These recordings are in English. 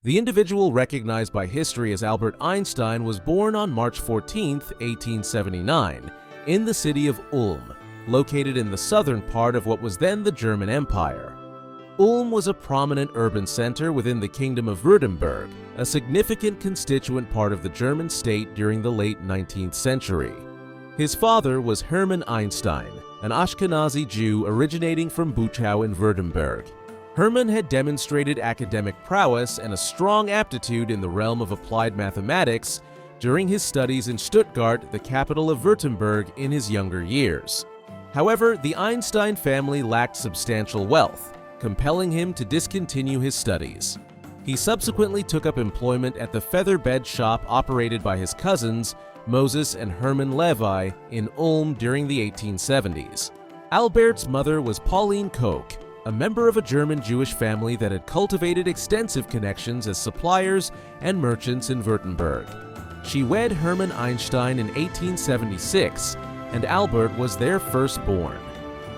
The individual recognized by history as Albert Einstein was born on March 14, 1879, in the city of Ulm, located in the southern part of what was then the German Empire. Ulm was a prominent urban center within the Kingdom of Württemberg, a significant constituent part of the German state during the late 19th century. His father was Hermann Einstein, an Ashkenazi Jew originating from Buchau in Württemberg. Hermann had demonstrated academic prowess and a strong aptitude in the realm of applied mathematics during his studies in Stuttgart, the capital of Württemberg, in his younger years. However, the Einstein family lacked substantial wealth, compelling him to discontinue his studies. He subsequently took up employment at the feather bed shop operated by his cousins, Moses and Hermann Levi, in Ulm during the 1870s. Albert's mother was Pauline Koch, a member of a German Jewish family that had cultivated extensive connections as suppliers and merchants in Württemberg. She wed Hermann Einstein in 1876, and Albert was their firstborn.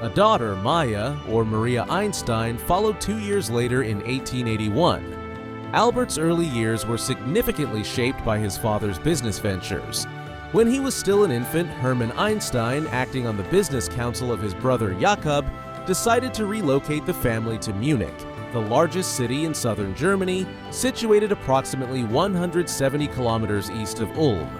A daughter, Maya, or Maria Einstein, followed 2 years later in 1881. Albert's early years were significantly shaped by his father's business ventures. When he was still an infant, Hermann Einstein, acting on the business council of his brother Jakob, decided to relocate the family to Munich, the largest city in southern Germany, situated approximately 170 kilometers east of Ulm.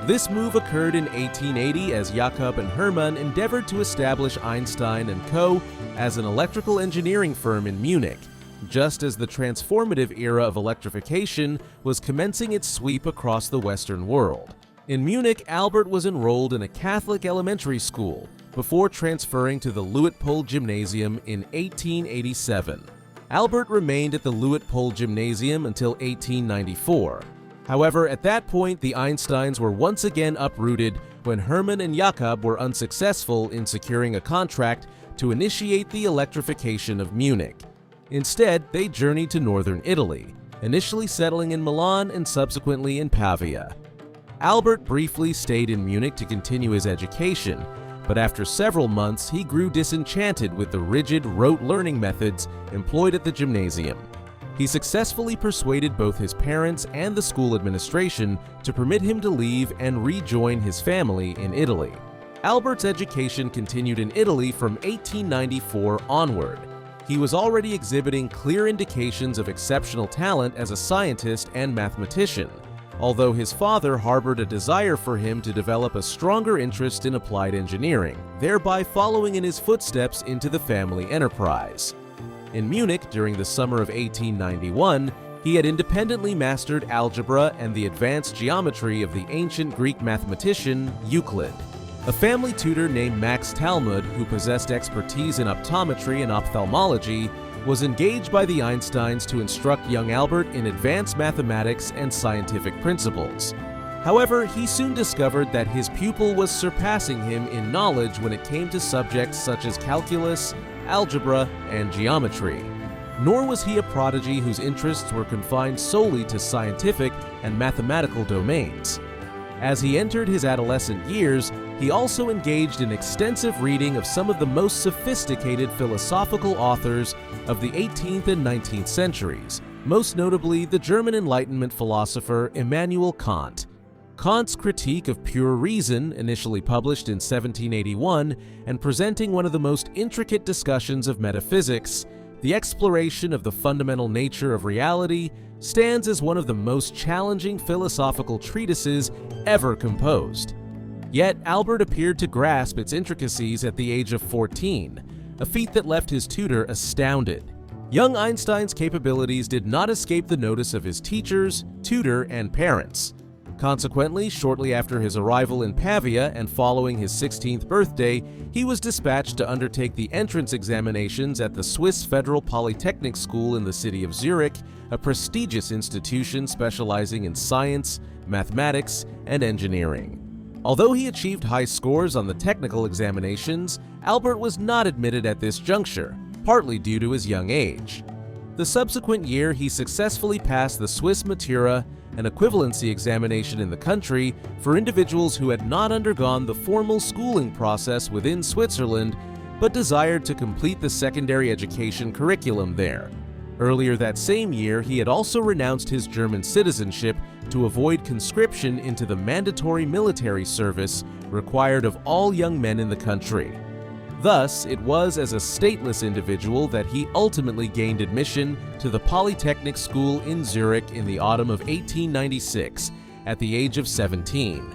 This move occurred in 1880 as Jakob and Hermann endeavored to establish Einstein & Co. as an electrical engineering firm in Munich, just as the transformative era of electrification was commencing its sweep across the Western world. In Munich, Albert was enrolled in a Catholic elementary school before transferring to the Luitpold Gymnasium in 1887. Albert remained at the Luitpold Gymnasium until 1894. However, at that point, the Einsteins were once again uprooted when Hermann and Jakob were unsuccessful in securing a contract to initiate the electrification of Munich. Instead, they journeyed to northern Italy, initially settling in Milan and subsequently in Pavia. Albert briefly stayed in Munich to continue his education, but after several months, he grew disenchanted with the rigid, rote learning methods employed at the gymnasium. He successfully persuaded both his parents and the school administration to permit him to leave and rejoin his family in Italy. Albert's education continued in Italy from 1894 onward. He was already exhibiting clear indications of exceptional talent as a scientist and mathematician, although his father harbored a desire for him to develop a stronger interest in applied engineering, thereby following in his footsteps into the family enterprise. In Munich, during the summer of 1891, he had independently mastered algebra and the advanced geometry of the ancient Greek mathematician Euclid. A family tutor named Max Talmud, who possessed expertise in optometry and ophthalmology, was engaged by the Einsteins to instruct young Albert in advanced mathematics and scientific principles. However, he soon discovered that his pupil was surpassing him in knowledge when it came to subjects such as calculus, algebra, and geometry. Nor was he a prodigy whose interests were confined solely to scientific and mathematical domains. As he entered his adolescent years, he also engaged in extensive reading of some of the most sophisticated philosophical authors of the 18th and 19th centuries, most notably the German Enlightenment philosopher Immanuel Kant. Kant's Critique of Pure Reason, initially published in 1781 and presenting one of the most intricate discussions of metaphysics, the exploration of the fundamental nature of reality, stands as one of the most challenging philosophical treatises ever composed. Yet Albert appeared to grasp its intricacies at the age of 14, a feat that left his tutor astounded. Young Einstein's capabilities did not escape the notice of his teachers, tutor, and parents. Consequently, shortly after his arrival in Pavia and following his 16th birthday, he was dispatched to undertake the entrance examinations at the Swiss Federal Polytechnic School in the city of Zurich, a prestigious institution specializing in science, mathematics, and engineering. Although he achieved high scores on the technical examinations, Albert was not admitted at this juncture, partly due to his young age. The subsequent year, he successfully passed the Swiss Matura, an equivalency examination in the country for individuals who had not undergone the formal schooling process within Switzerland, but desired to complete the secondary education curriculum there. Earlier that same year, he had also renounced his German citizenship to avoid conscription into the mandatory military service required of all young men in the country. Thus, it was as a stateless individual that he ultimately gained admission to the Polytechnic School in Zurich in the autumn of 1896, at the age of 17.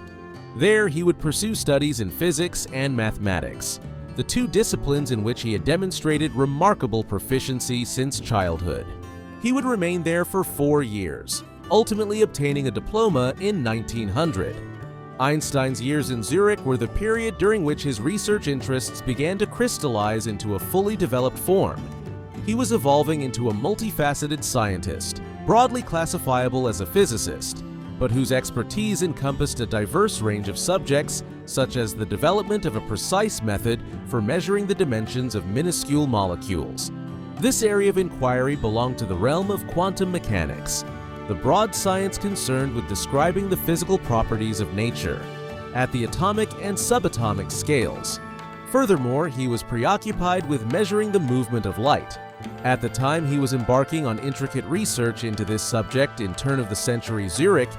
There, he would pursue studies in physics and mathematics, the two disciplines in which he had demonstrated remarkable proficiency since childhood. He would remain there for 4 years, ultimately obtaining a diploma in 1900. Einstein's years in Zurich were the period during which his research interests began to crystallize into a fully developed form. He was evolving into a multifaceted scientist, broadly classifiable as a physicist, but whose expertise encompassed a diverse range of subjects, such as the development of a precise method for measuring the dimensions of minuscule molecules. This area of inquiry belonged to the realm of quantum mechanics, the broad science concerned with describing the physical properties of nature, at the atomic and subatomic scales. Furthermore, he was preoccupied with measuring the movement of light. At the time he was embarking on intricate research into this subject in turn-of-the-century Zurich,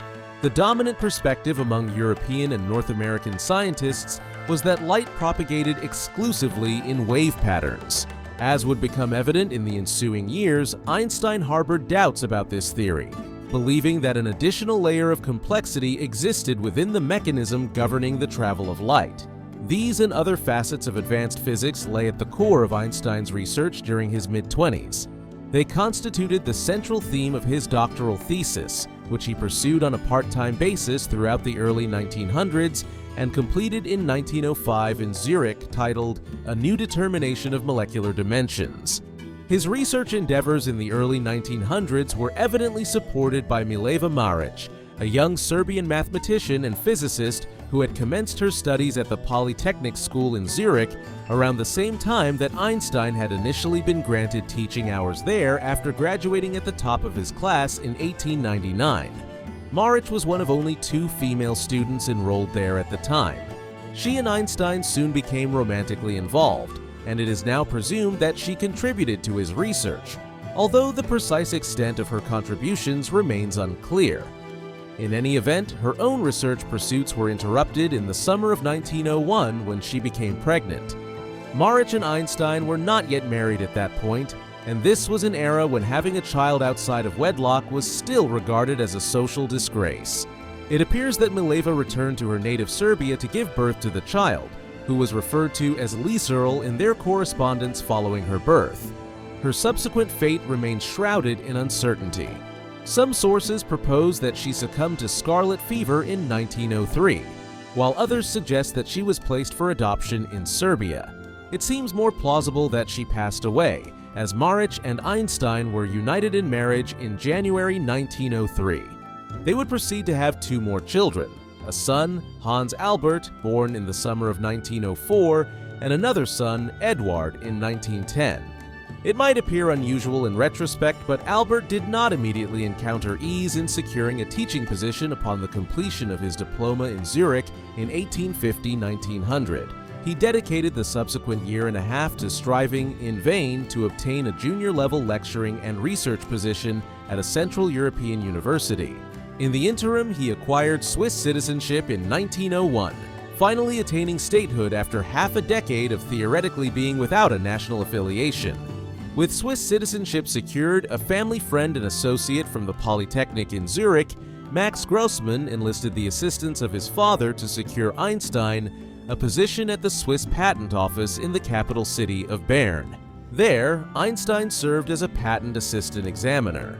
the dominant perspective among European and North American scientists was that light propagated exclusively in wave patterns. As would become evident in the ensuing years, Einstein harbored doubts about this theory, believing that an additional layer of complexity existed within the mechanism governing the travel of light. These and other facets of advanced physics lay at the core of Einstein's research during his mid-20s. They constituted the central theme of his doctoral thesis, which he pursued on a part-time basis throughout the early 1900s and completed in 1905 in Zurich, titled A New Determination of Molecular Dimensions. His research endeavors in the early 1900s were evidently supported by Mileva Maric, a young Serbian mathematician and physicist who had commenced her studies at the Polytechnic School in Zurich around the same time that Einstein had initially been granted teaching hours there after graduating at the top of his class in 1899. Maric was one of only 2 female students enrolled there at the time. She and Einstein soon became romantically involved, and it is now presumed that she contributed to his research, although the precise extent of her contributions remains unclear. In any event, her own research pursuits were interrupted in the summer of 1901 when she became pregnant. Maric and Einstein were not yet married at that point, and this was an era when having a child outside of wedlock was still regarded as a social disgrace. It appears that Mileva returned to her native Serbia to give birth to the child, who was referred to as Liesl in their correspondence following her birth. Her subsequent fate remains shrouded in uncertainty. Some sources propose that she succumbed to scarlet fever in 1903, while others suggest that she was placed for adoption in Serbia. It seems more plausible that she passed away, as Maric and Einstein were united in marriage in January 1903. They would proceed to have 2 more children, a son, Hans Albert, born in the summer of 1904, and another son, Eduard, in 1910. It might appear unusual in retrospect, but Albert did not immediately encounter ease in securing a teaching position upon the completion of his diploma in Zurich in 1850-1900. He dedicated the subsequent year and a half to striving, in vain, to obtain a junior-level lecturing and research position at a Central European university. In the interim, he acquired Swiss citizenship in 1901, finally attaining statehood after half a decade of theoretically being without a national affiliation. With Swiss citizenship secured, a family friend and associate from the Polytechnic in Zurich, Max Grossmann, enlisted the assistance of his father to secure Einstein a position at the Swiss Patent Office in the capital city of Bern. There, Einstein served as a patent assistant examiner.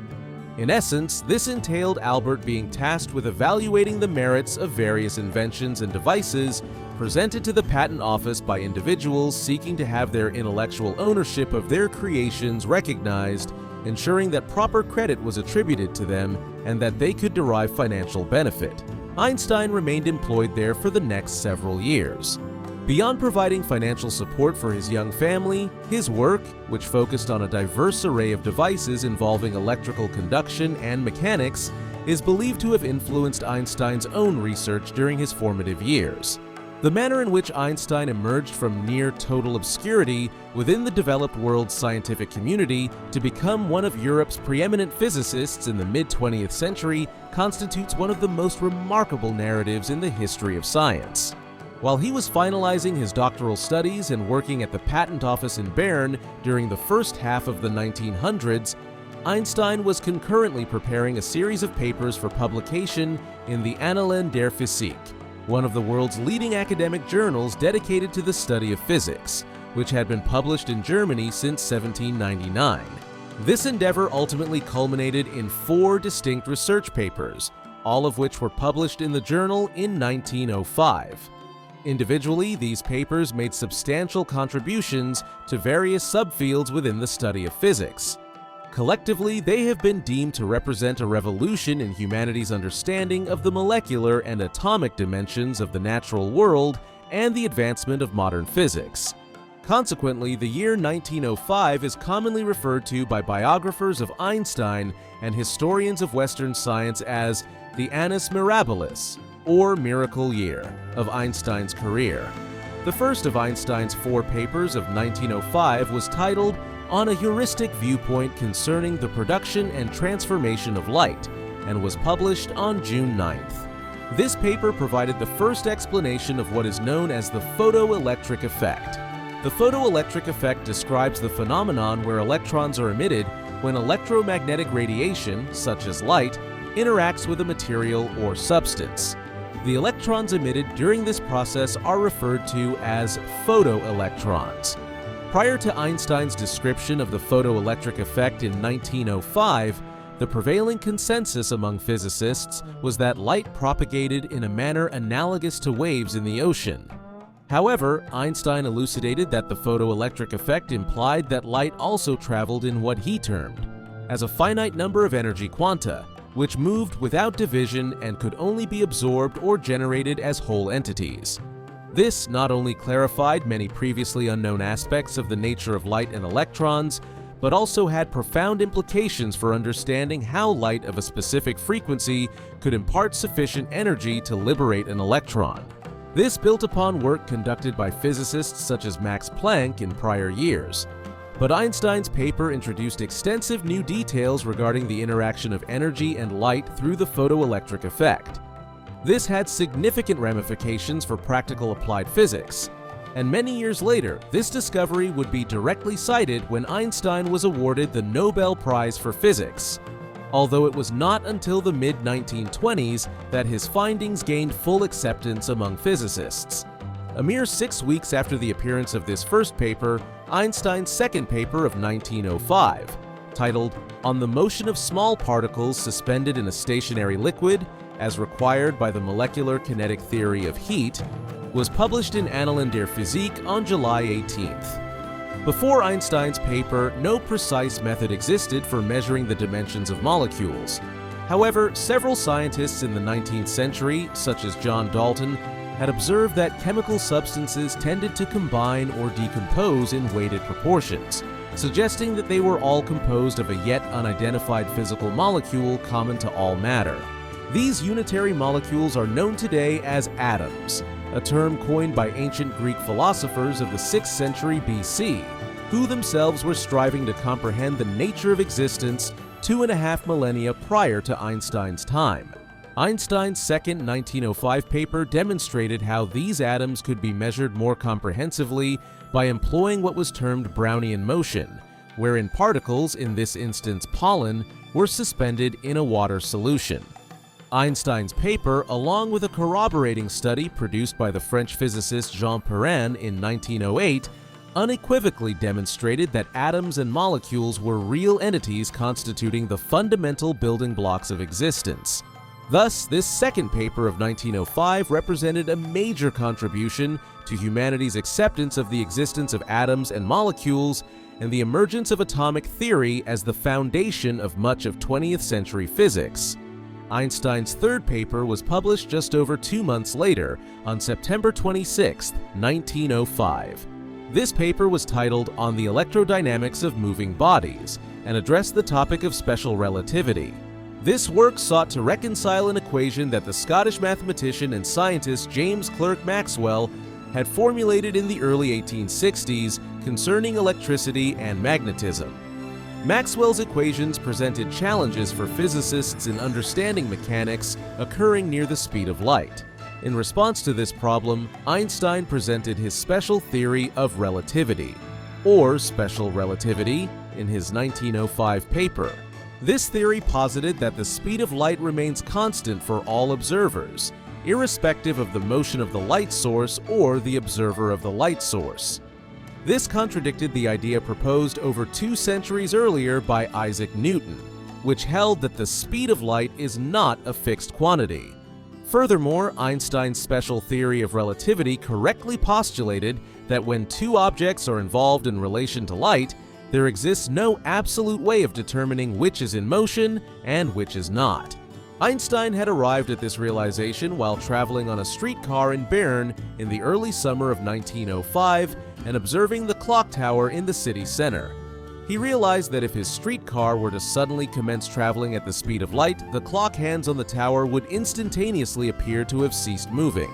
In essence, this entailed Albert being tasked with evaluating the merits of various inventions and devices presented to the patent office by individuals seeking to have their intellectual ownership of their creations recognized, ensuring that proper credit was attributed to them and that they could derive financial benefit. Einstein remained employed there for the next several years. Beyond providing financial support for his young family, his work, which focused on a diverse array of devices involving electrical conduction and mechanics, is believed to have influenced Einstein's own research during his formative years. The manner in which Einstein emerged from near total obscurity within the developed world's scientific community to become one of Europe's preeminent physicists in the mid-20th century constitutes one of the most remarkable narratives in the history of science. While he was finalizing his doctoral studies and working at the patent office in Bern during the first half of the 1900s, Einstein was concurrently preparing a series of papers for publication in the Annalen der Physik, one of the world's leading academic journals dedicated to the study of physics, which had been published in Germany since 1799. This endeavor ultimately culminated in 4 distinct research papers, all of which were published in the journal in 1905. Individually, these papers made substantial contributions to various subfields within the study of physics. Collectively, they have been deemed to represent a revolution in humanity's understanding of the molecular and atomic dimensions of the natural world and the advancement of modern physics. Consequently, the year 1905 is commonly referred to by biographers of Einstein and historians of Western science as the Annus Mirabilis, or Miracle Year, of Einstein's career. The first of Einstein's 4 papers of 1905 was titled On a Heuristic Viewpoint Concerning the Production and Transformation of Light, and was published on June 9th. This paper provided the first explanation of what is known as the photoelectric effect. The photoelectric effect describes the phenomenon where electrons are emitted when electromagnetic radiation, such as light, interacts with a material or substance. The electrons emitted during this process are referred to as photoelectrons. Prior to Einstein's description of the photoelectric effect in 1905, the prevailing consensus among physicists was that light propagated in a manner analogous to waves in the ocean. However, Einstein elucidated that the photoelectric effect implied that light also traveled in what he termed as a finite number of energy quanta, which moved without division and could only be absorbed or generated as whole entities. This not only clarified many previously unknown aspects of the nature of light and electrons, but also had profound implications for understanding how light of a specific frequency could impart sufficient energy to liberate an electron. This built upon work conducted by physicists such as Max Planck in prior years. But Einstein's paper introduced extensive new details regarding the interaction of energy and light through the photoelectric effect. This had significant ramifications for practical applied physics, and many years later, this discovery would be directly cited when Einstein was awarded the Nobel Prize for Physics, although it was not until the mid-1920s that his findings gained full acceptance among physicists. A mere 6 weeks after the appearance of this first paper, Einstein's second paper of 1905, titled On the Motion of Small Particles Suspended in a Stationary Liquid, as required by the molecular kinetic theory of heat, was published in Annalen der Physik on July 18th. Before Einstein's paper, no precise method existed for measuring the dimensions of molecules. However, several scientists in the 19th century, such as John Dalton, had observed that chemical substances tended to combine or decompose in weighted proportions, suggesting that they were all composed of a yet unidentified physical molecule common to all matter. These unitary molecules are known today as atoms, a term coined by ancient Greek philosophers of the 6th century BC, who themselves were striving to comprehend the nature of existence 2.5 millennia prior to Einstein's time. Einstein's second 1905 paper demonstrated how these atoms could be measured more comprehensively by employing what was termed Brownian motion, wherein particles, in this instance pollen, were suspended in a water solution. Einstein's paper, along with a corroborating study produced by the French physicist Jean Perrin in 1908, unequivocally demonstrated that atoms and molecules were real entities constituting the fundamental building blocks of existence. Thus, this second paper of 1905 represented a major contribution to humanity's acceptance of the existence of atoms and molecules and the emergence of atomic theory as the foundation of much of 20th century physics. Einstein's third paper was published just over 2 months later, on September 26, 1905. This paper was titled On the Electrodynamics of Moving Bodies and addressed the topic of special relativity. This work sought to reconcile an equation that the Scottish mathematician and scientist James Clerk Maxwell had formulated in the early 1860s concerning electricity and magnetism. Maxwell's equations presented challenges for physicists in understanding mechanics occurring near the speed of light. In response to this problem, Einstein presented his special theory of relativity, or special relativity, in his 1905 paper. This theory posited that the speed of light remains constant for all observers, irrespective of the motion of the light source or the observer of the light source. This contradicted the idea proposed over 2 centuries earlier by Isaac Newton, which held that the speed of light is not a fixed quantity. Furthermore, Einstein's special theory of relativity correctly postulated that when 2 objects are involved in relation to light, there exists no absolute way of determining which is in motion and which is not. Einstein had arrived at this realization while traveling on a streetcar in Bern in the early summer of 1905 and observing the clock tower in the city center. He realized that if his streetcar were to suddenly commence traveling at the speed of light, the clock hands on the tower would instantaneously appear to have ceased moving.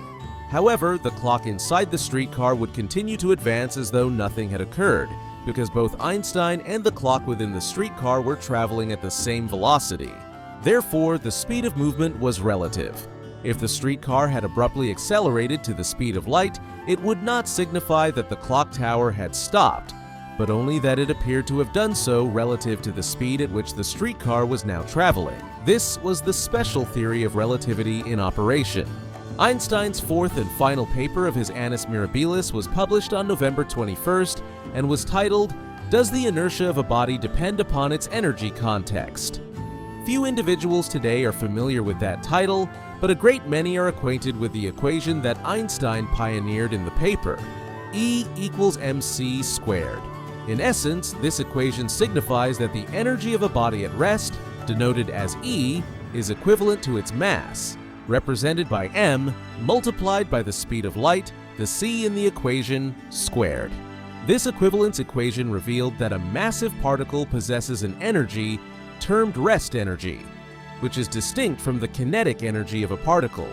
However, the clock inside the streetcar would continue to advance as though nothing had occurred, because both Einstein and the clock within the streetcar were traveling at the same velocity. Therefore, the speed of movement was relative. If the streetcar had abruptly accelerated to the speed of light, it would not signify that the clock tower had stopped, but only that it appeared to have done so relative to the speed at which the streetcar was now traveling. This was the special theory of relativity in operation. Einstein's 4th and final paper of his Annus Mirabilis was published on November 21st and was titled, "Does the inertia of a body depend upon its energy context?" Few individuals today are familiar with that title, but a great many are acquainted with the equation that Einstein pioneered in the paper, E equals mc². In essence, this equation signifies that the energy of a body at rest, denoted as E, is equivalent to its mass, represented by m, multiplied by the speed of light, the c in the equation, squared. This equivalence equation revealed that a massive particle possesses an energy termed rest energy, which is distinct from the kinetic energy of a particle.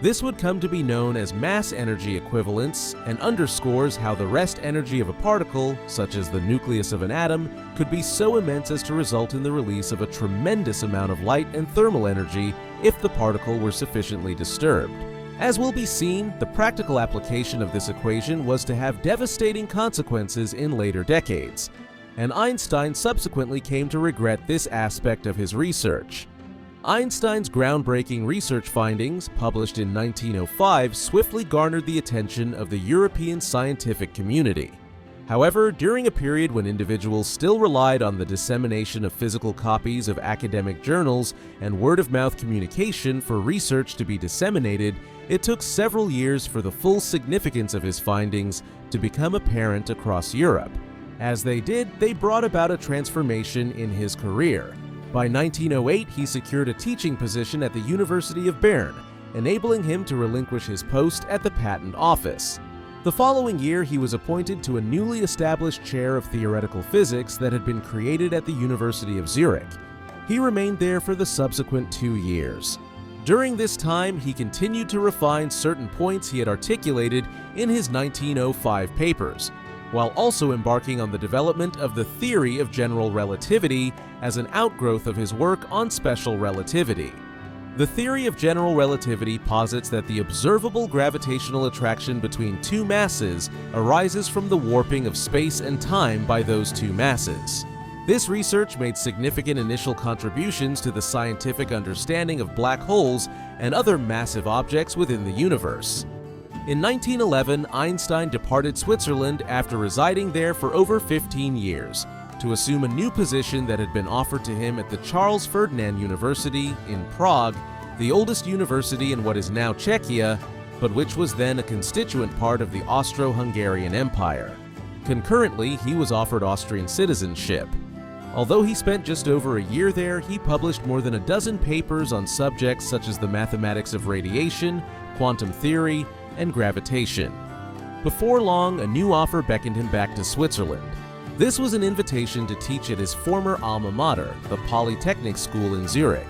This would come to be known as mass energy equivalence and underscores how the rest energy of a particle, such as the nucleus of an atom, could be so immense as to result in the release of a tremendous amount of light and thermal energy if the particle were sufficiently disturbed. As will be seen, the practical application of this equation was to have devastating consequences in later decades, and Einstein subsequently came to regret this aspect of his research. Einstein's groundbreaking research findings, published in 1905, swiftly garnered the attention of the European scientific community. However, during a period when individuals still relied on the dissemination of physical copies of academic journals and word-of-mouth communication for research to be disseminated, it took several years for the full significance of his findings to become apparent across Europe. As they did, they brought about a transformation in his career. By 1908, he secured a teaching position at the University of Bern, enabling him to relinquish his post at the Patent Office. The following year, he was appointed to a newly established chair of theoretical physics that had been created at the University of Zurich. He remained there for the subsequent 2 years. During this time, he continued to refine certain points he had articulated in his 1905 papers, while also embarking on the development of the theory of general relativity as an outgrowth of his work on special relativity. The theory of general relativity posits that the observable gravitational attraction between two masses arises from the warping of space and time by those two masses. This research made significant initial contributions to the scientific understanding of black holes and other massive objects within the universe. In 1911, Einstein departed Switzerland after residing there for over 15 years, to assume a new position that had been offered to him at the Charles Ferdinand University in Prague, the oldest university in what is now Czechia, but which was then a constituent part of the Austro-Hungarian Empire. Concurrently, he was offered Austrian citizenship. Although he spent just over a year there, he published more than a dozen papers on subjects such as the mathematics of radiation, quantum theory, and gravitation. Before long, a new offer beckoned him back to Switzerland. This was an invitation to teach at his former alma mater, the Polytechnic School in Zurich.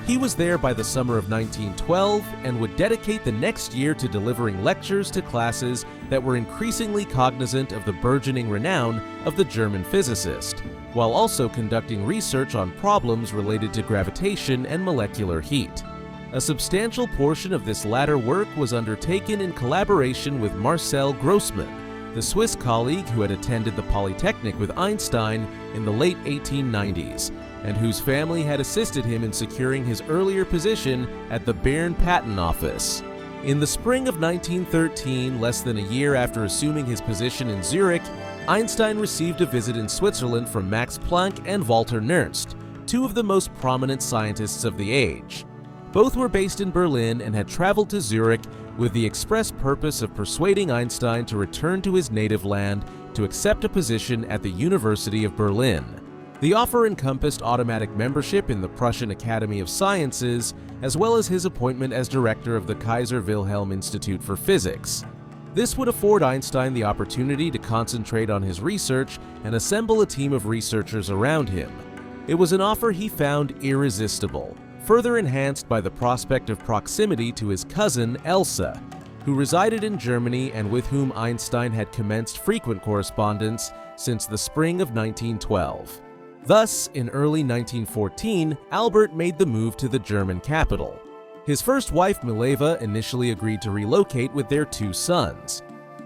He was there by the summer of 1912 and would dedicate the next year to delivering lectures to classes that were increasingly cognizant of the burgeoning renown of the German physicist, while also conducting research on problems related to gravitation and molecular heat. A substantial portion of this latter work was undertaken in collaboration with Marcel Grossmann, the Swiss colleague who had attended the Polytechnic with Einstein in the late 1890s, and whose family had assisted him in securing his earlier position at the Bern Patent Office. In the spring of 1913, less than a year after assuming his position in Zurich, Einstein received a visit in Switzerland from Max Planck and Walter Nernst, two of the most prominent scientists of the age. Both were based in Berlin and had traveled to Zurich with the express purpose of persuading Einstein to return to his native land to accept a position at the University of Berlin. The offer encompassed automatic membership in the Prussian Academy of Sciences, as well as his appointment as director of the Kaiser Wilhelm Institute for Physics. This would afford Einstein the opportunity to concentrate on his research and assemble a team of researchers around him. It was an offer he found irresistible, further enhanced by the prospect of proximity to his cousin Elsa, who resided in Germany and with whom Einstein had commenced frequent correspondence since the spring of 1912. Thus, in early 1914, Albert made the move to the German capital. His first wife, Mileva, initially agreed to relocate with their two sons.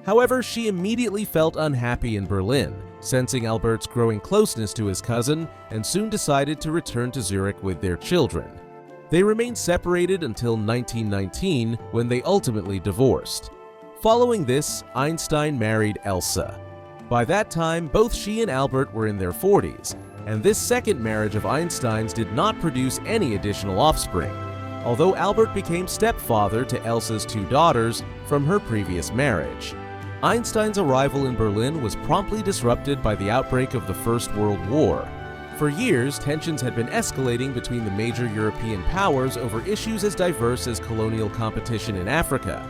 However, she immediately felt unhappy in Berlin, sensing Albert's growing closeness to his cousin, and soon decided to return to Zurich with their children. They remained separated until 1919, when they ultimately divorced. Following this, Einstein married Elsa. By that time, both she and Albert were in their 40s, and this second marriage of Einstein's did not produce any additional offspring, although Albert became stepfather to Elsa's two daughters from her previous marriage. Einstein's arrival in Berlin was promptly disrupted by the outbreak of the First World War. For years, tensions had been escalating between the major European powers over issues as diverse as colonial competition in Africa,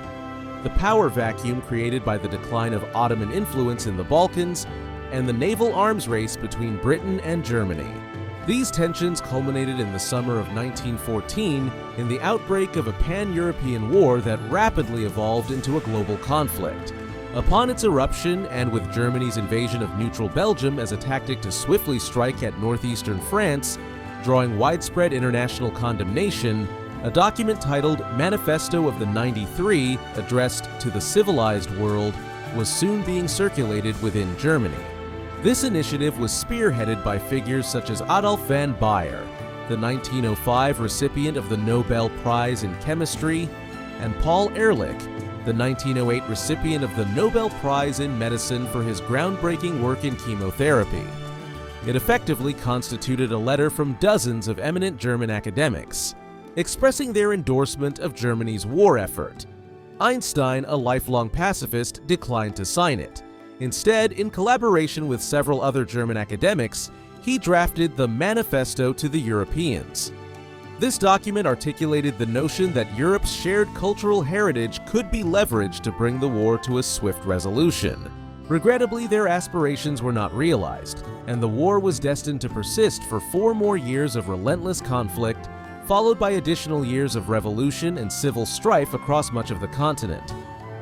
the power vacuum created by the decline of Ottoman influence in the Balkans, and the naval arms race between Britain and Germany. These tensions culminated in the summer of 1914 in the outbreak of a pan-European war that rapidly evolved into a global conflict. Upon its eruption, and with Germany's invasion of neutral Belgium as a tactic to swiftly strike at northeastern France, drawing widespread international condemnation, a document titled Manifesto of the 93, addressed to the civilized world, was soon being circulated within Germany. This initiative was spearheaded by figures such as Adolf von Baeyer, the 1905 recipient of the Nobel Prize in Chemistry, and Paul Ehrlich, the 1908 recipient of the Nobel Prize in Medicine for his groundbreaking work in chemotherapy. It effectively constituted a letter from dozens of eminent German academics, expressing their endorsement of Germany's war effort. Einstein, a lifelong pacifist, declined to sign it. Instead, in collaboration with several other German academics, he drafted the Manifesto to the Europeans. This document articulated the notion that Europe's shared cultural heritage could be leveraged to bring the war to a swift resolution. Regrettably, their aspirations were not realized, and the war was destined to persist for 4 more years of relentless conflict, followed by additional years of revolution and civil strife across much of the continent.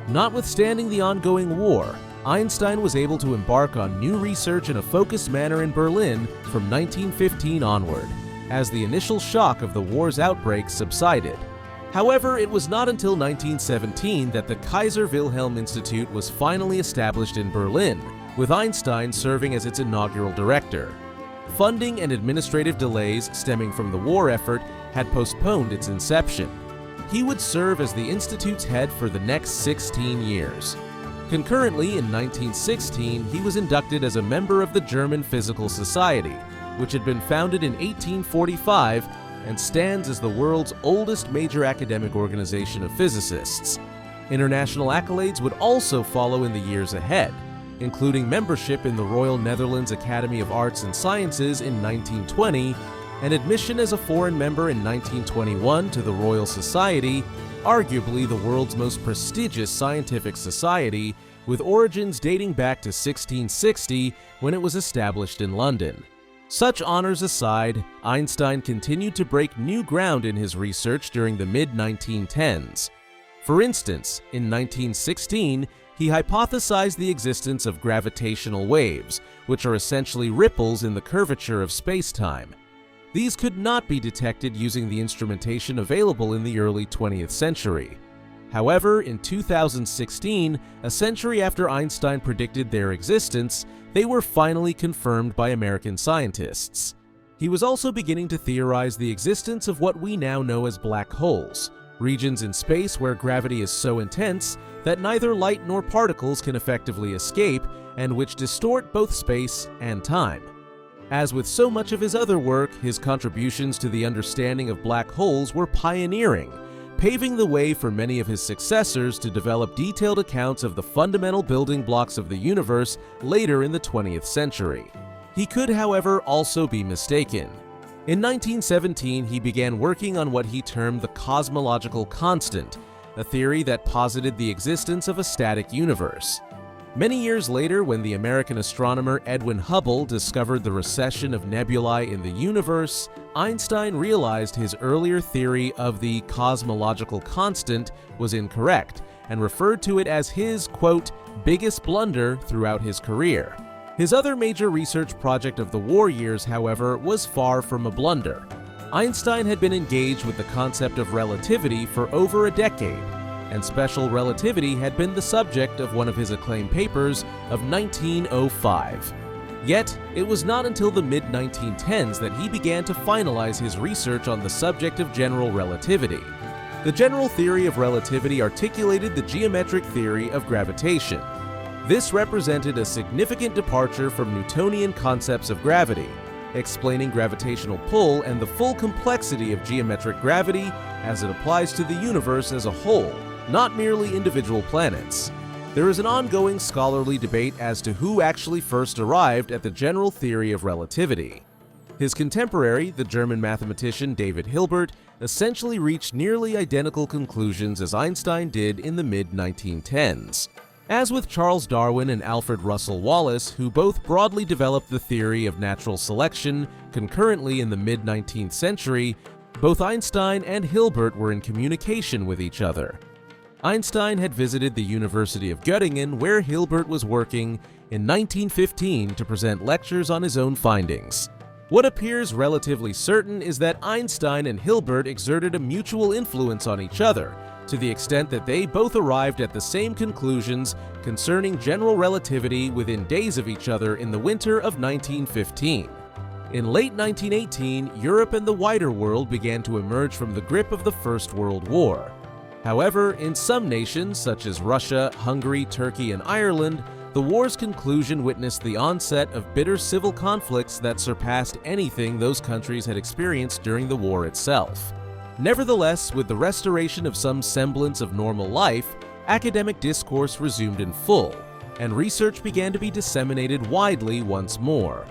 Notwithstanding the ongoing war, Einstein was able to embark on new research in a focused manner in Berlin from 1915 onward, as the initial shock of the war's outbreak subsided. However, it was not until 1917 that the Kaiser Wilhelm Institute was finally established in Berlin, with Einstein serving as its inaugural director. Funding and administrative delays stemming from the war effort had postponed its inception. He would serve as the institute's head for the next 16 years. Concurrently, in 1916, he was inducted as a member of the German Physical Society, which had been founded in 1845 and stands as the world's oldest major academic organization of physicists. International accolades would also follow in the years ahead, including membership in the Royal Netherlands Academy of Arts and Sciences in 1920 and admission as a foreign member in 1921 to the Royal Society, arguably the world's most prestigious scientific society, with origins dating back to 1660 when it was established in London. Such honors aside, Einstein continued to break new ground in his research during the mid-1910s. For instance, in 1916, he hypothesized the existence of gravitational waves, which are essentially ripples in the curvature of space-time. These could not be detected using the instrumentation available in the early 20th century. However, in 2016, a century after Einstein predicted their existence, they were finally confirmed by American scientists. He was also beginning to theorize the existence of what we now know as black holes, regions in space where gravity is so intense that neither light nor particles can effectively escape, and which distort both space and time. As with so much of his other work, his contributions to the understanding of black holes were pioneering, paving the way for many of his successors to develop detailed accounts of the fundamental building blocks of the universe later in the 20th century. He could, however, also be mistaken. In 1917, he began working on what he termed the cosmological constant, a theory that posited the existence of a static universe. Many years later, when the American astronomer Edwin Hubble discovered the recession of nebulae in the universe, Einstein realized his earlier theory of the cosmological constant was incorrect and referred to it as his, quote, biggest blunder throughout his career. His other major research project of the war years, however, was far from a blunder. Einstein had been engaged with the concept of relativity for over a decade, and special relativity had been the subject of one of his acclaimed papers of 1905. Yet, it was not until the mid-1910s that he began to finalize his research on the subject of general relativity. The general theory of relativity articulated the geometric theory of gravitation. This represented a significant departure from Newtonian concepts of gravity, explaining gravitational pull and the full complexity of geometric gravity as it applies to the universe as a whole, not merely individual planets. There is an ongoing scholarly debate as to who actually first arrived at the general theory of relativity. His contemporary, the German mathematician David Hilbert, essentially reached nearly identical conclusions as Einstein did in the mid-1910s. As with Charles Darwin and Alfred Russel Wallace, who both broadly developed the theory of natural selection concurrently in the mid-19th century, both Einstein and Hilbert were in communication with each other. Einstein had visited the University of Göttingen, where Hilbert was working, in 1915 to present lectures on his own findings. What appears relatively certain is that Einstein and Hilbert exerted a mutual influence on each other, to the extent that they both arrived at the same conclusions concerning general relativity within days of each other in the winter of 1915. In late 1918, Europe and the wider world began to emerge from the grip of the First World War. However, in some nations, such as Russia, Hungary, Turkey, and Ireland, the war's conclusion witnessed the onset of bitter civil conflicts that surpassed anything those countries had experienced during the war itself. Nevertheless, with the restoration of some semblance of normal life, academic discourse resumed in full, and research began to be disseminated widely once more.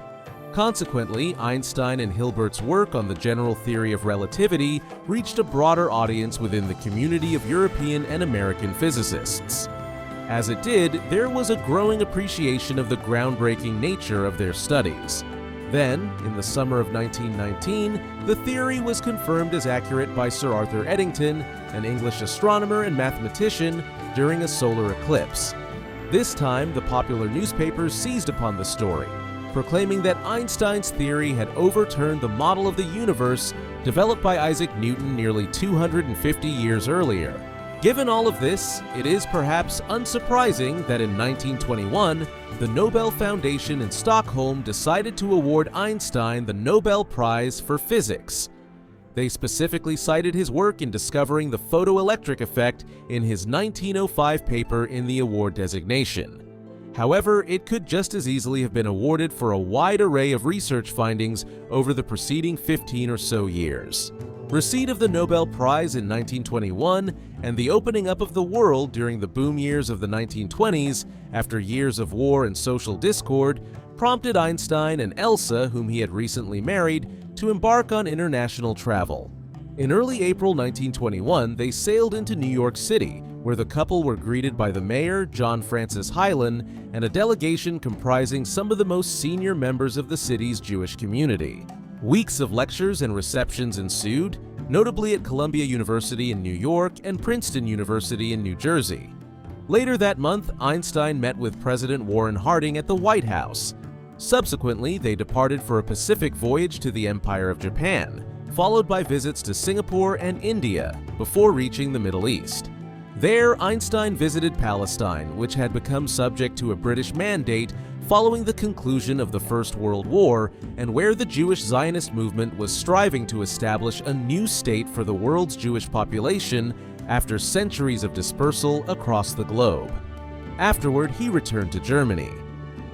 Consequently, Einstein and Hilbert's work on the general theory of relativity reached a broader audience within the community of European and American physicists. As it did, there was a growing appreciation of the groundbreaking nature of their studies. Then, in the summer of 1919, the theory was confirmed as accurate by Sir Arthur Eddington, an English astronomer and mathematician, during a solar eclipse. This time, the popular newspapers seized upon the story, proclaiming that Einstein's theory had overturned the model of the universe developed by Isaac Newton nearly 250 years earlier. Given all of this, it is perhaps unsurprising that in 1921, the Nobel Foundation in Stockholm decided to award Einstein the Nobel Prize for Physics. They specifically cited his work in discovering the photoelectric effect in his 1905 paper in the award designation. However, it could just as easily have been awarded for a wide array of research findings over the preceding 15 or so years. Receipt of the Nobel Prize in 1921 and the opening up of the world during the boom years of the 1920s, after years of war and social discord, prompted Einstein and Elsa, whom he had recently married, to embark on international travel. In early April 1921, they sailed into New York City, where the couple were greeted by the mayor, John Francis Hylan, and a delegation comprising some of the most senior members of the city's Jewish community. Weeks of lectures and receptions ensued, notably at Columbia University in New York and Princeton University in New Jersey. Later that month, Einstein met with President Warren Harding at the White House. Subsequently, they departed for a Pacific voyage to the Empire of Japan, followed by visits to Singapore and India, before reaching the Middle East. There, Einstein visited Palestine, which had become subject to a British mandate following the conclusion of the First World War, and where the Jewish Zionist movement was striving to establish a new state for the world's Jewish population after centuries of dispersal across the globe. Afterward, he returned to Germany.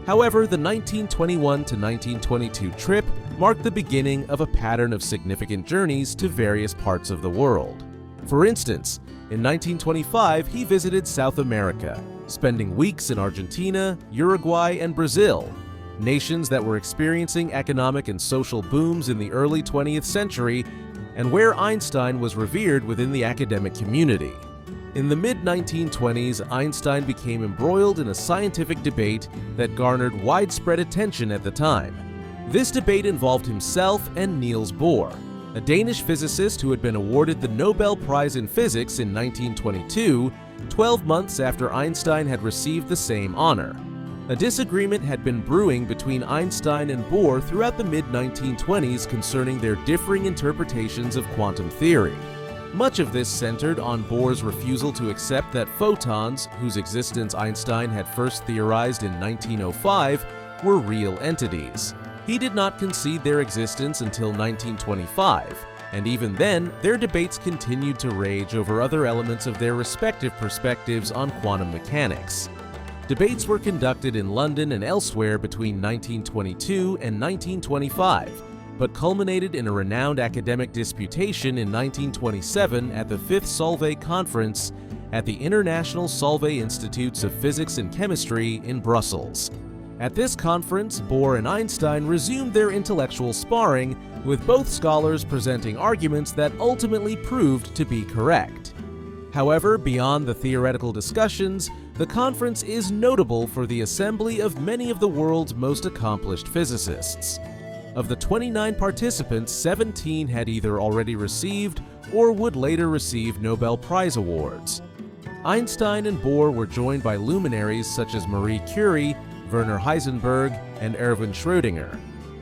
However, the 1921 to 1922 trip marked the beginning of a pattern of significant journeys to various parts of the world. For instance, in 1925, he visited South America, spending weeks in Argentina, Uruguay, and Brazil, nations that were experiencing economic and social booms in the early 20th century, and where Einstein was revered within the academic community. In the mid-1920s, Einstein became embroiled in a scientific debate that garnered widespread attention at the time. This debate involved himself and Niels Bohr, a Danish physicist who had been awarded the Nobel Prize in Physics in 1922, 12 months after Einstein had received the same honor. A disagreement had been brewing between Einstein and Bohr throughout the mid-1920s concerning their differing interpretations of quantum theory. Much of this centered on Bohr's refusal to accept that photons, whose existence Einstein had first theorized in 1905, were real entities. He did not concede their existence until 1925, and even then, their debates continued to rage over other elements of their respective perspectives on quantum mechanics. Debates were conducted in London and elsewhere between 1922 and 1925, but culminated in a renowned academic disputation in 1927 at the Fifth Solvay Conference at the International Solvay Institutes of Physics and Chemistry in Brussels. At this conference, Bohr and Einstein resumed their intellectual sparring, with both scholars presenting arguments that ultimately proved to be correct. However, beyond the theoretical discussions, the conference is notable for the assembly of many of the world's most accomplished physicists. Of the 29 participants, 17 had either already received or would later receive Nobel Prize awards. Einstein and Bohr were joined by luminaries such as Marie Curie, Werner Heisenberg, and Erwin Schrödinger.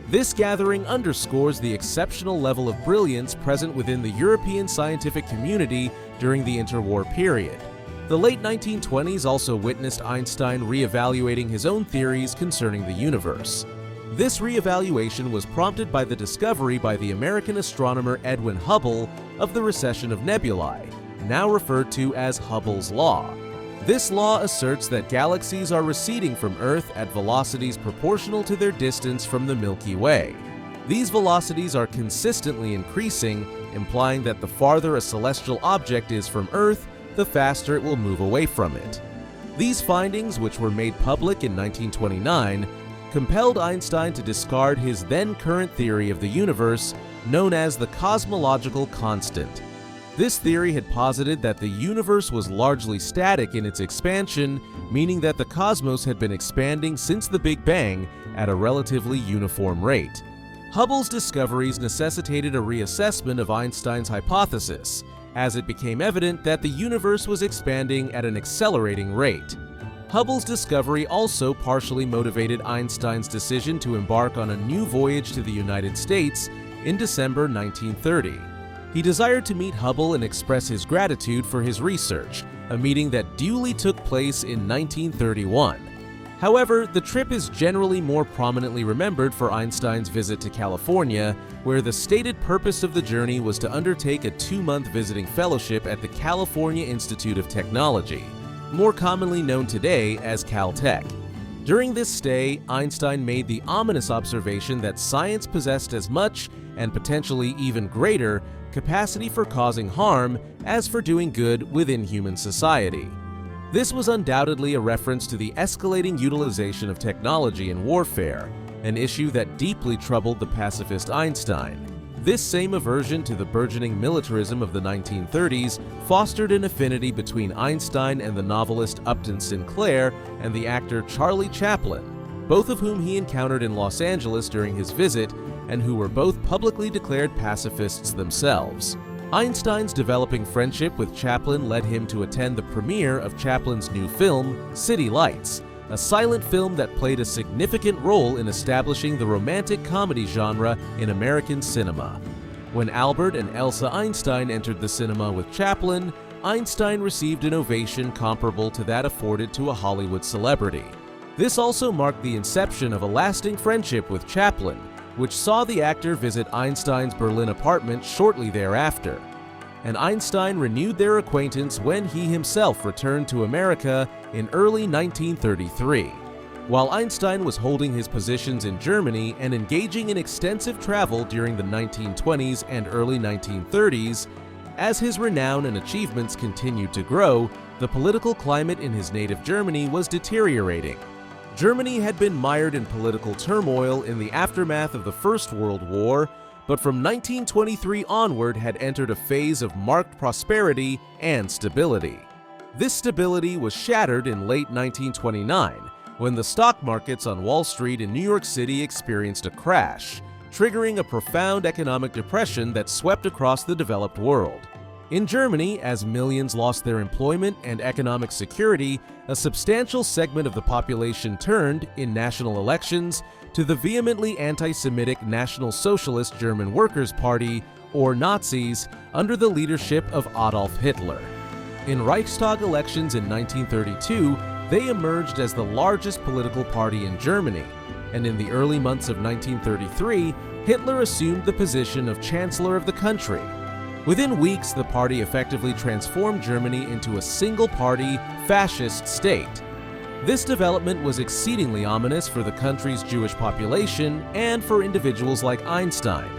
This gathering underscores the exceptional level of brilliance present within the European scientific community during the interwar period. The late 1920s also witnessed Einstein re-evaluating his own theories concerning the universe. This re-evaluation was prompted by the discovery by the American astronomer Edwin Hubble of the recession of nebulae, now referred to as Hubble's law. This law asserts that galaxies are receding from Earth at velocities proportional to their distance from the Milky Way. These velocities are consistently increasing, implying that the farther a celestial object is from Earth, the faster it will move away from it. These findings, which were made public in 1929, compelled Einstein to discard his then-current theory of the universe, known as the cosmological constant. This theory had posited that the universe was largely static in its expansion, meaning that the cosmos had been expanding since the Big Bang at a relatively uniform rate. Hubble's discoveries necessitated a reassessment of Einstein's hypothesis, as it became evident that the universe was expanding at an accelerating rate. Hubble's discovery also partially motivated Einstein's decision to embark on a new voyage to the United States in December 1930. He desired to meet Hubble and express his gratitude for his research, a meeting that duly took place in 1931. However, the trip is generally more prominently remembered for Einstein's visit to California, where the stated purpose of the journey was to undertake a 2-month visiting fellowship at the California Institute of Technology, more commonly known today as Caltech. During this stay, Einstein made the ominous observation that science possessed as much, and potentially even greater, capacity for causing harm as for doing good within human society. This was undoubtedly a reference to the escalating utilization of technology in warfare, an issue that deeply troubled the pacifist Einstein. This same aversion to the burgeoning militarism of the 1930s fostered an affinity between Einstein and the novelist Upton Sinclair and the actor Charlie Chaplin, both of whom he encountered in Los Angeles during his visit and who were both publicly declared pacifists themselves. Einstein's developing friendship with Chaplin led him to attend the premiere of Chaplin's new film, City Lights, a silent film that played a significant role in establishing the romantic comedy genre in American cinema. When Albert and Elsa Einstein entered the cinema with Chaplin, Einstein received an ovation comparable to that afforded to a Hollywood celebrity. This also marked the inception of a lasting friendship with Chaplin, which saw the actor visit Einstein's Berlin apartment shortly thereafter. And Einstein renewed their acquaintance when he himself returned to America in early 1933. While Einstein was holding his positions in Germany and engaging in extensive travel during the 1920s and early 1930s, as his renown and achievements continued to grow, the political climate in his native Germany was deteriorating. Germany had been mired in political turmoil in the aftermath of the First World War, but from 1923 onward had entered a phase of marked prosperity and stability. This stability was shattered in late 1929, when the stock markets on Wall Street in New York City experienced a crash, triggering a profound economic depression that swept across the developed world. In Germany, as millions lost their employment and economic security, a substantial segment of the population turned, in national elections, to the vehemently anti-Semitic National Socialist German Workers' Party, or Nazis, under the leadership of Adolf Hitler. In Reichstag elections in 1932, they emerged as the largest political party in Germany, and in the early months of 1933, Hitler assumed the position of Chancellor of the country. Within weeks, the party effectively transformed Germany into a single-party, fascist state. This development was exceedingly ominous for the country's Jewish population and for individuals like Einstein.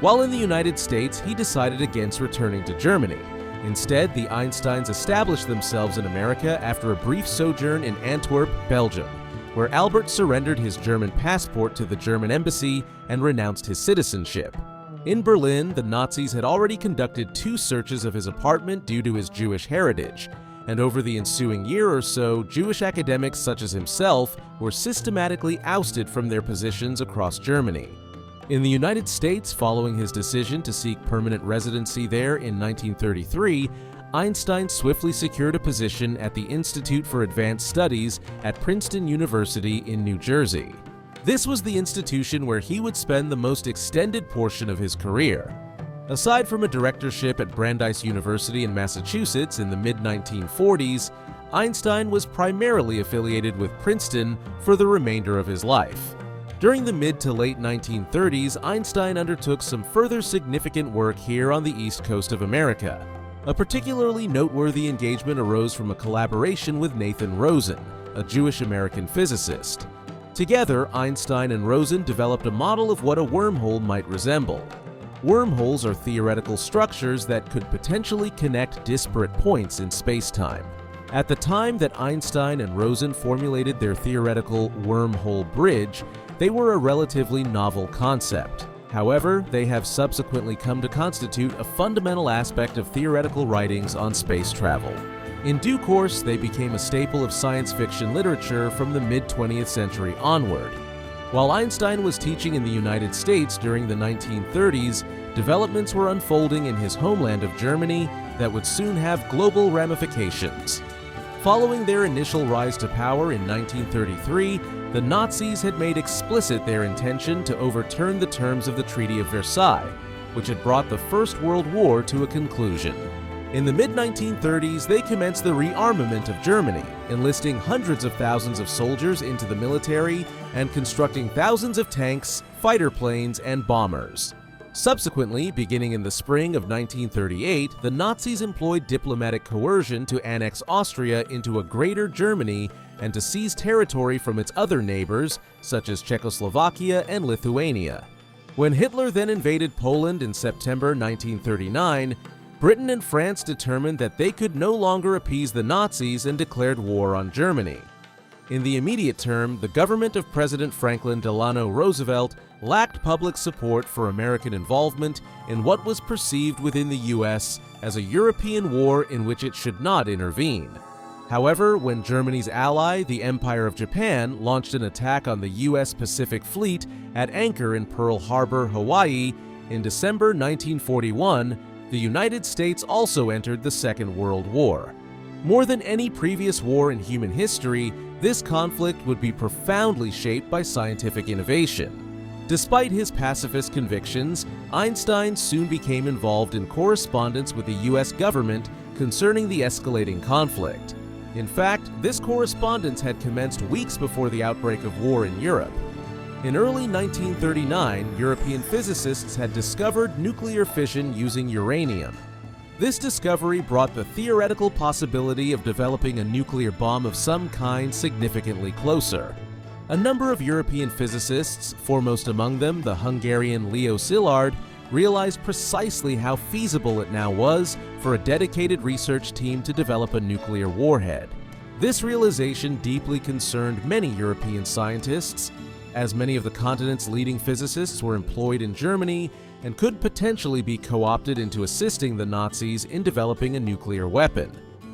While in the United States, he decided against returning to Germany. Instead, the Einsteins established themselves in America after a brief sojourn in Antwerp, Belgium, where Albert surrendered his German passport to the German embassy and renounced his citizenship. In Berlin, the Nazis had already conducted 2 searches of his apartment due to his Jewish heritage, and over the ensuing year or so, Jewish academics such as himself were systematically ousted from their positions across Germany. In the United States, following his decision to seek permanent residency there in 1933, Einstein swiftly secured a position at the Institute for Advanced Studies at Princeton University in New Jersey. This was the institution where he would spend the most extended portion of his career. Aside from a directorship at Brandeis University in Massachusetts in the mid-1940s, Einstein was primarily affiliated with Princeton for the remainder of his life. During the mid to late 1930s, Einstein undertook some further significant work here on the East Coast of America. A particularly noteworthy engagement arose from a collaboration with Nathan Rosen, a Jewish-American physicist. Together, Einstein and Rosen developed a model of what a wormhole might resemble. Wormholes are theoretical structures that could potentially connect disparate points in space-time. At the time that Einstein and Rosen formulated their theoretical wormhole bridge, they were a relatively novel concept. However, they have subsequently come to constitute a fundamental aspect of theoretical writings on space travel. In due course, they became a staple of science fiction literature from the mid-20th century onward. While Einstein was teaching in the United States during the 1930s, developments were unfolding in his homeland of Germany that would soon have global ramifications. Following their initial rise to power in 1933, the Nazis had made explicit their intention to overturn the terms of the Treaty of Versailles, which had brought the First World War to a conclusion. In the mid-1930s, they commenced the rearmament of Germany, enlisting hundreds of thousands of soldiers into the military and constructing thousands of tanks, fighter planes, and bombers. Subsequently, beginning in the spring of 1938, the Nazis employed diplomatic coercion to annex Austria into a Greater Germany and to seize territory from its other neighbors, such as Czechoslovakia and Lithuania. When Hitler then invaded Poland in September 1939, Britain and France determined that they could no longer appease the Nazis and declared war on Germany. In the immediate term, the government of President Franklin Delano Roosevelt lacked public support for American involvement in what was perceived within the U.S. as a European war in which it should not intervene. However, when Germany's ally, the Empire of Japan, launched an attack on the U.S. Pacific Fleet at anchor in Pearl Harbor, Hawaii, in December 1941, the United States also entered the Second World War. More than any previous war in human history, this conflict would be profoundly shaped by scientific innovation. Despite his pacifist convictions, Einstein soon became involved in correspondence with the U.S. government concerning the escalating conflict. In fact, this correspondence had commenced weeks before the outbreak of war in Europe. In early 1939, European physicists had discovered nuclear fission using uranium. This discovery brought the theoretical possibility of developing a nuclear bomb of some kind significantly closer. A number of European physicists, foremost among them the Hungarian Leo Szilard, realized precisely how feasible it now was for a dedicated research team to develop a nuclear warhead. This realization deeply concerned many European scientists, as many of the continent's leading physicists were employed in Germany and could potentially be co-opted into assisting the Nazis in developing a nuclear weapon,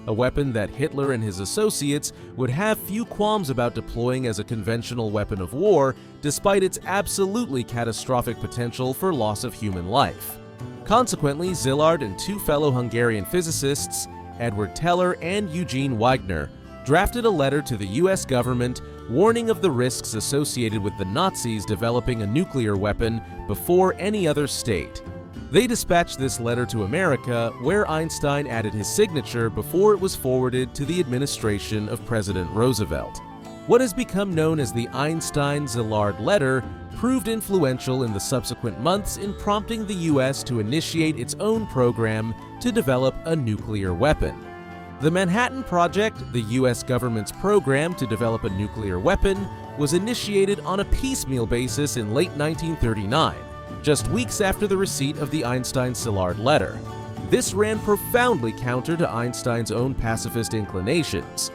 a weapon that Hitler and his associates would have few qualms about deploying as a conventional weapon of war, despite its absolutely catastrophic potential for loss of human life. Consequently, Szilard and two fellow Hungarian physicists, Edward Teller and Eugene Wigner, drafted a letter to the US government warning of the risks associated with the Nazis developing a nuclear weapon before any other state. They dispatched this letter to America, where Einstein added his signature before it was forwarded to the administration of President Roosevelt. What has become known as the Einstein-Szilard letter proved influential in the subsequent months in prompting the US to initiate its own program to develop a nuclear weapon. The Manhattan Project, the US government's program to develop a nuclear weapon, was initiated on a piecemeal basis in late 1939, just weeks after the receipt of the Einstein-Szilard letter. This ran profoundly counter to Einstein's own pacifist inclinations.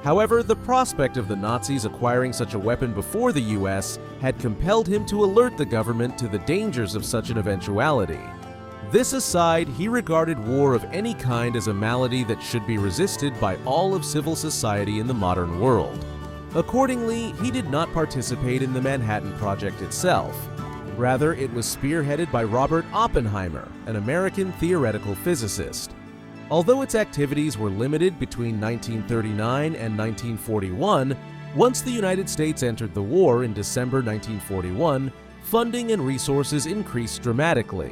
However, the prospect of the Nazis acquiring such a weapon before the US had compelled him to alert the government to the dangers of such an eventuality. This aside, he regarded war of any kind as a malady that should be resisted by all of civil society in the modern world. Accordingly, he did not participate in the Manhattan Project itself. Rather, it was spearheaded by Robert Oppenheimer, an American theoretical physicist. Although its activities were limited between 1939 and 1941, once the United States entered the war in December 1941, funding and resources increased dramatically.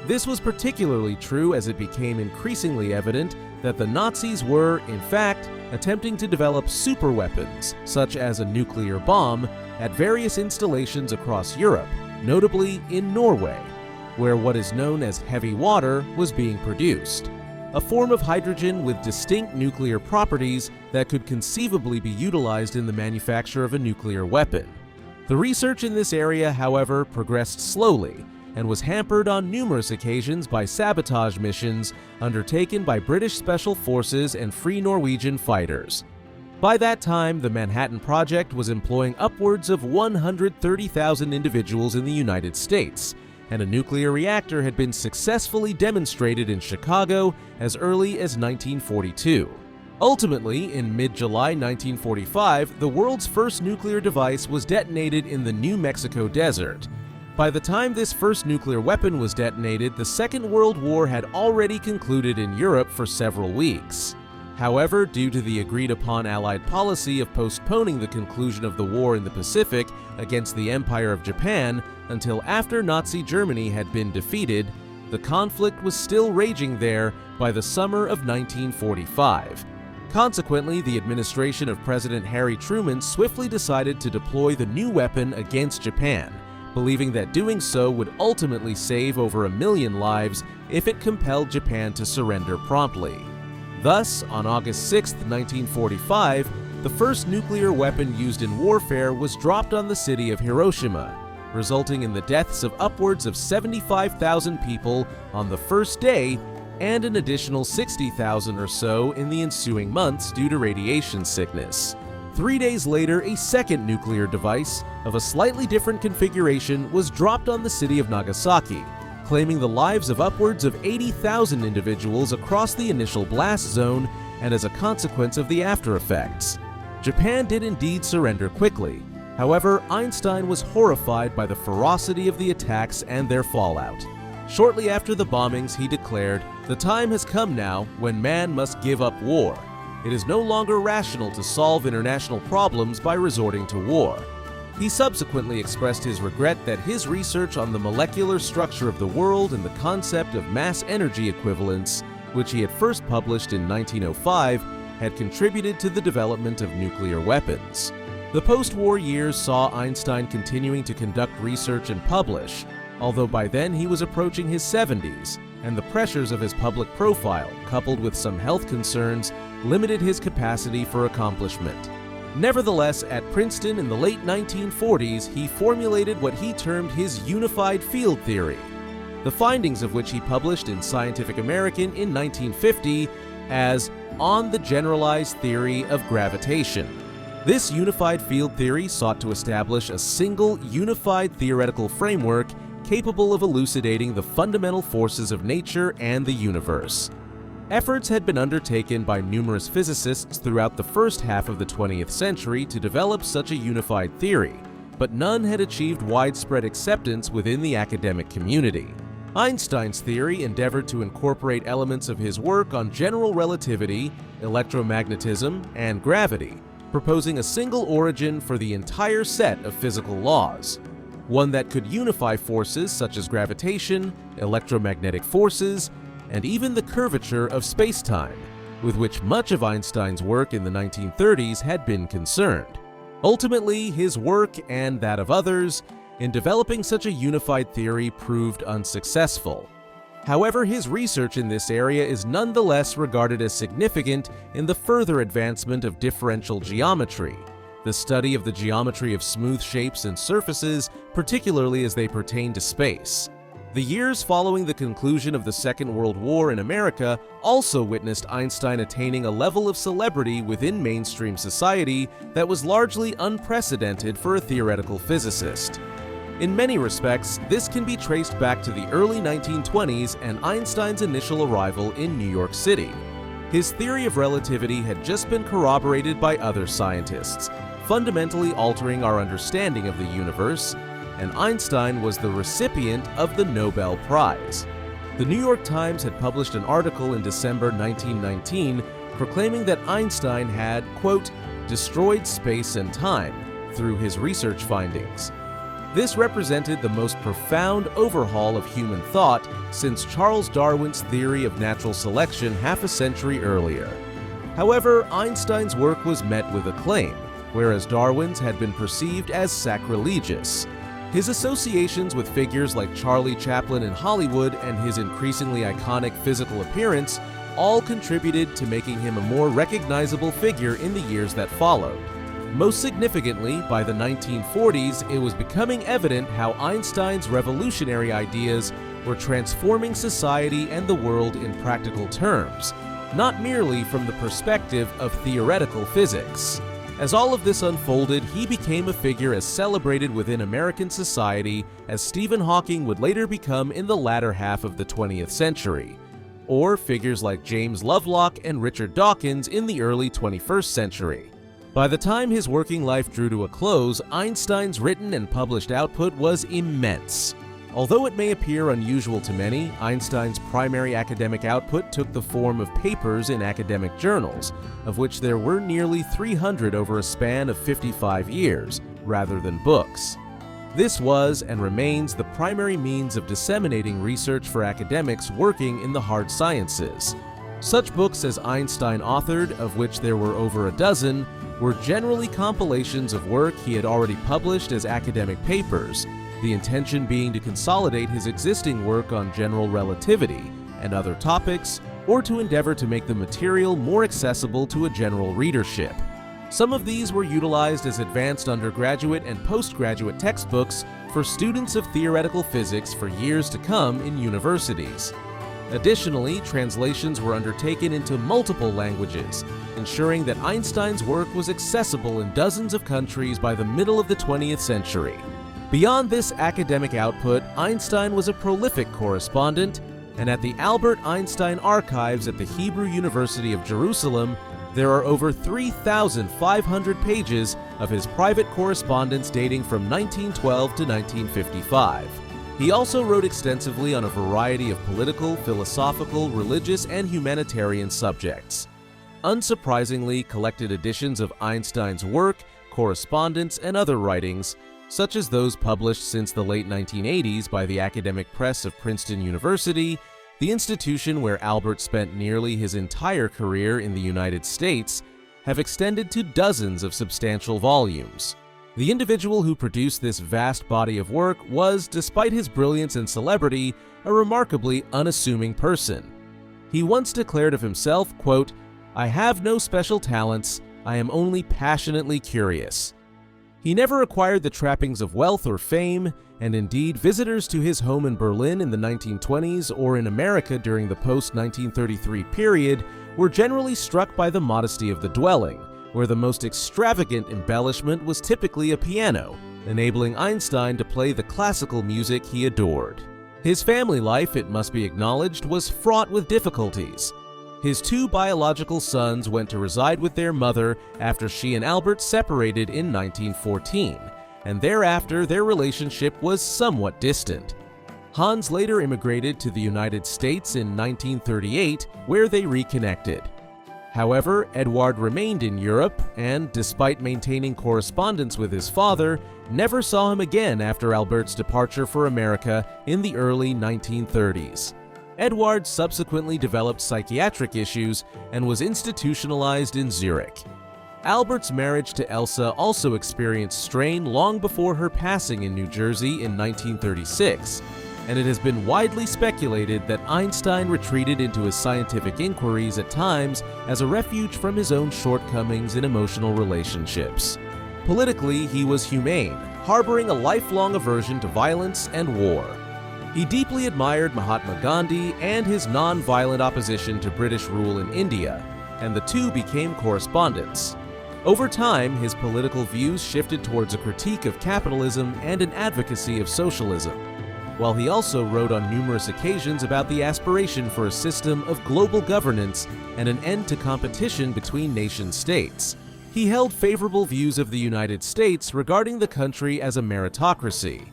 This was particularly true as it became increasingly evident that the Nazis were, in fact, attempting to develop superweapons, such as a nuclear bomb, at various installations across Europe, notably in Norway, where what is known as heavy water was being produced, a form of hydrogen with distinct nuclear properties that could conceivably be utilized in the manufacture of a nuclear weapon. The research in this area, however, progressed slowly and was hampered on numerous occasions by sabotage missions undertaken by British Special Forces and Free Norwegian fighters. By that time, the Manhattan Project was employing upwards of 130,000 individuals in the United States, and a nuclear reactor had been successfully demonstrated in Chicago as early as 1942. Ultimately, in mid-July 1945, the world's first nuclear device was detonated in the New Mexico desert. By the time this first nuclear weapon was detonated, the Second World War had already concluded in Europe for several weeks. However, due to the agreed-upon Allied policy of postponing the conclusion of the war in the Pacific against the Empire of Japan until after Nazi Germany had been defeated, the conflict was still raging there by the summer of 1945. Consequently, the administration of President Harry Truman swiftly decided to deploy the new weapon against Japan, believing that doing so would ultimately save over 1 million lives if it compelled Japan to surrender promptly. Thus, on August 6, 1945, the first nuclear weapon used in warfare was dropped on the city of Hiroshima, resulting in the deaths of upwards of 75,000 people on the first day and an additional 60,000 or so in the ensuing months due to radiation sickness. 3 days later, a second nuclear device of a slightly different configuration was dropped on the city of Nagasaki, claiming the lives of upwards of 80,000 individuals across the initial blast zone and as a consequence of the aftereffects. Japan did indeed surrender quickly. However, Einstein was horrified by the ferocity of the attacks and their fallout. Shortly after the bombings, he declared, "The time has come now when man must give up war. It is no longer rational to solve international problems by resorting to war." He subsequently expressed his regret that his research on the molecular structure of the world and the concept of mass energy equivalence, which he had first published in 1905, had contributed to the development of nuclear weapons. The post-war years saw Einstein continuing to conduct research and publish, although by then he was approaching his 70s, and the pressures of his public profile, coupled with some health concerns, limited his capacity for accomplishment. Nevertheless, at Princeton in the late 1940s, he formulated what he termed his unified field theory, the findings of which he published in Scientific American in 1950 as On the Generalized Theory of Gravitation. This unified field theory sought to establish a single, unified theoretical framework capable of elucidating the fundamental forces of nature and the universe. Efforts had been undertaken by numerous physicists throughout the first half of the 20th century to develop such a unified theory, but none had achieved widespread acceptance within the academic community. Einstein's theory endeavored to incorporate elements of his work on general relativity, electromagnetism, and gravity, proposing a single origin for the entire set of physical laws, one that could unify forces such as gravitation, electromagnetic forces, and even the curvature of space-time, with which much of Einstein's work in the 1930s had been concerned. Ultimately, his work, and that of others, in developing such a unified theory proved unsuccessful. However, his research in this area is nonetheless regarded as significant in the further advancement of differential geometry, the study of the geometry of smooth shapes and surfaces, particularly as they pertain to space. The years following the conclusion of the Second World War in America also witnessed Einstein attaining a level of celebrity within mainstream society that was largely unprecedented for a theoretical physicist. In many respects, this can be traced back to the early 1920s and Einstein's initial arrival in New York City. His theory of relativity had just been corroborated by other scientists, fundamentally altering our understanding of the universe, and Einstein was the recipient of the Nobel Prize. The New York Times had published an article in December 1919 proclaiming that Einstein had, quote, destroyed space and time through his research findings. This represented the most profound overhaul of human thought since Charles Darwin's theory of natural selection half a century earlier. However, Einstein's work was met with acclaim, whereas Darwin's had been perceived as sacrilegious. His associations with figures like Charlie Chaplin in Hollywood and his increasingly iconic physical appearance all contributed to making him a more recognizable figure in the years that followed. Most significantly, by the 1940s, it was becoming evident how Einstein's revolutionary ideas were transforming society and the world in practical terms, not merely from the perspective of theoretical physics. As all of this unfolded, he became a figure as celebrated within American society as Stephen Hawking would later become in the latter half of the 20th century, or figures like James Lovelock and Richard Dawkins in the early 21st century. By the time his working life drew to a close, Einstein's written and published output was immense. Although it may appear unusual to many, Einstein's primary academic output took the form of papers in academic journals, of which there were nearly 300 over a span of 55 years, rather than books. This was and remains the primary means of disseminating research for academics working in the hard sciences. Such books as Einstein authored, of which there were over a dozen, were generally compilations of work he had already published as academic papers, the intention being to consolidate his existing work on general relativity and other topics, or to endeavor to make the material more accessible to a general readership. Some of these were utilized as advanced undergraduate and postgraduate textbooks for students of theoretical physics for years to come in universities. Additionally, translations were undertaken into multiple languages, ensuring that Einstein's work was accessible in dozens of countries by the middle of the 20th century. Beyond this academic output, Einstein was a prolific correspondent, and at the Albert Einstein Archives at the Hebrew University of Jerusalem, there are over 3,500 pages of his private correspondence dating from 1912 to 1955. He also wrote extensively on a variety of political, philosophical, religious, and humanitarian subjects. Unsurprisingly, collected editions of Einstein's work, correspondence, and other writings, such as those published since the late 1980s by the academic press of Princeton University, the institution where Albert spent nearly his entire career in the United States, have extended to dozens of substantial volumes. The individual who produced this vast body of work was, despite his brilliance and celebrity, a remarkably unassuming person. He once declared of himself, quote, "I have no special talents, I am only passionately curious." He never acquired the trappings of wealth or fame, and indeed visitors to his home in Berlin in the 1920s or in America during the post-1933 period were generally struck by the modesty of the dwelling, where the most extravagant embellishment was typically a piano, enabling Einstein to play the classical music he adored. His family life, it must be acknowledged, was fraught with difficulties. His two biological sons went to reside with their mother after she and Albert separated in 1914, and thereafter their relationship was somewhat distant. Hans later immigrated to the United States in 1938, where they reconnected. However, Eduard remained in Europe and, despite maintaining correspondence with his father, never saw him again after Albert's departure for America in the early 1930s. Eduard subsequently developed psychiatric issues and was institutionalized in Zurich. Albert's marriage to Elsa also experienced strain long before her passing in New Jersey in 1936, and it has been widely speculated that Einstein retreated into his scientific inquiries at times as a refuge from his own shortcomings in emotional relationships. Politically, he was humane, harboring a lifelong aversion to violence and war. He deeply admired Mahatma Gandhi and his non-violent opposition to British rule in India, and the two became correspondents. Over time, his political views shifted towards a critique of capitalism and an advocacy of socialism, while he also wrote on numerous occasions about the aspiration for a system of global governance and an end to competition between nation-states. He held favorable views of the United States regarding the country as a meritocracy.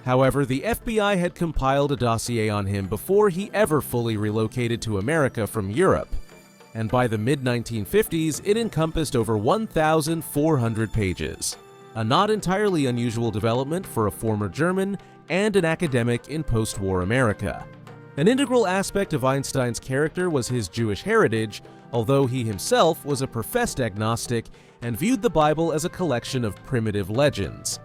However, the FBI had compiled a dossier on him before he ever fully relocated to America from Europe, and by the mid-1950s it encompassed over 1,400 pages. A not entirely unusual development for a former German and an academic in post-war America. An integral aspect of Einstein's character was his Jewish heritage, although he himself was a professed agnostic and viewed the Bible as a collection of primitive legends.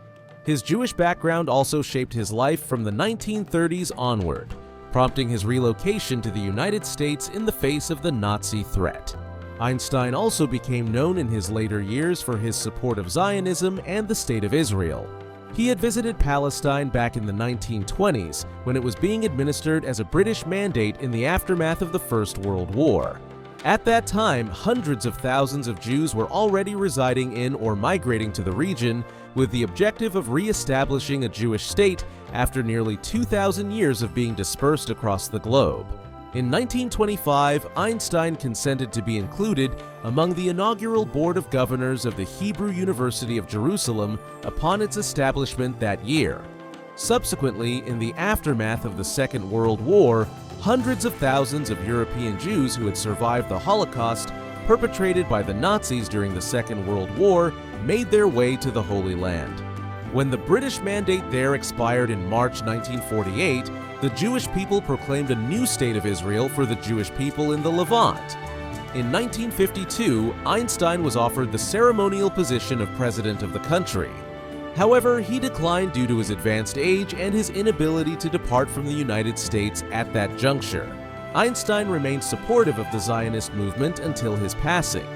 His Jewish background also shaped his life from the 1930s onward, prompting his relocation to the United States in the face of the Nazi threat. Einstein also became known in his later years for his support of Zionism and the State of Israel. He had visited Palestine back in the 1920s when it was being administered as a British mandate in the aftermath of the First World War. At that time, hundreds of thousands of Jews were already residing in or migrating to the region with the objective of re-establishing a Jewish state after nearly 2,000 years of being dispersed across the globe. In 1925, Einstein consented to be included among the inaugural Board of Governors of the Hebrew University of Jerusalem upon its establishment that year. Subsequently, in the aftermath of the Second World War, hundreds of thousands of European Jews who had survived the Holocaust perpetrated by the Nazis during the Second World War made their way to the Holy Land. When the British mandate there expired in March 1948, the Jewish people proclaimed a new state of Israel for the Jewish people in the Levant. In 1952, Einstein was offered the ceremonial position of president of the country. However, he declined due to his advanced age and his inability to depart from the United States at that juncture. Einstein remained supportive of the Zionist movement until his passing,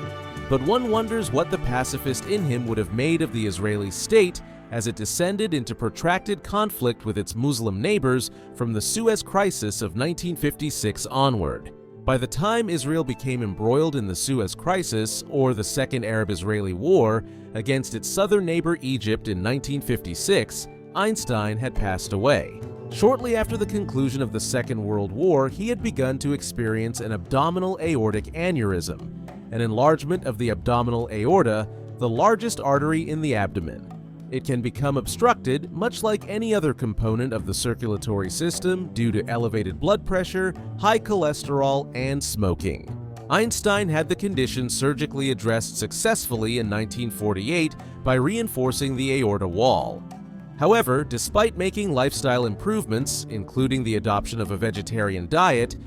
but one wonders what the pacifist in him would have made of the Israeli state as it descended into protracted conflict with its Muslim neighbors from the Suez Crisis of 1956 onward. By the time Israel became embroiled in the Suez Crisis, or the Second Arab-Israeli War, against its southern neighbor Egypt in 1956, Einstein had passed away. Shortly after the conclusion of the Second World War, he had begun to experience an abdominal aortic aneurysm, an enlargement of the abdominal aorta, the largest artery in the abdomen. It can become obstructed, much like any other component of the circulatory system, due to elevated blood pressure, high cholesterol, and smoking. Einstein had the condition surgically addressed successfully in 1948 by reinforcing the aorta wall. However, despite making lifestyle improvements, including the adoption of a vegetarian diet,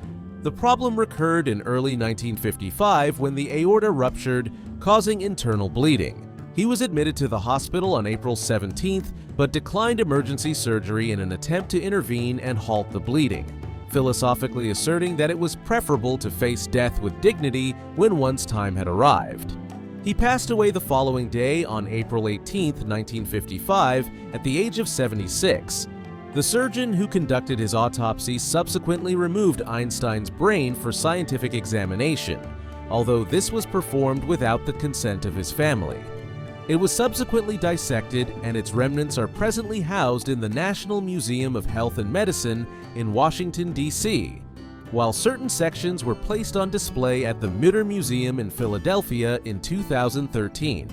the problem recurred in early 1955 when the aorta ruptured, causing internal bleeding. He was admitted to the hospital on April 17th, but declined emergency surgery in an attempt to intervene and halt the bleeding, philosophically asserting that it was preferable to face death with dignity when one's time had arrived. He passed away the following day on April 18, 1955, at the age of 76. The surgeon who conducted his autopsy subsequently removed Einstein's brain for scientific examination, although this was performed without the consent of his family. It was subsequently dissected, and its remnants are presently housed in the National Museum of Health and Medicine in Washington, D.C., while certain sections were placed on display at the Mütter Museum in Philadelphia in 2013.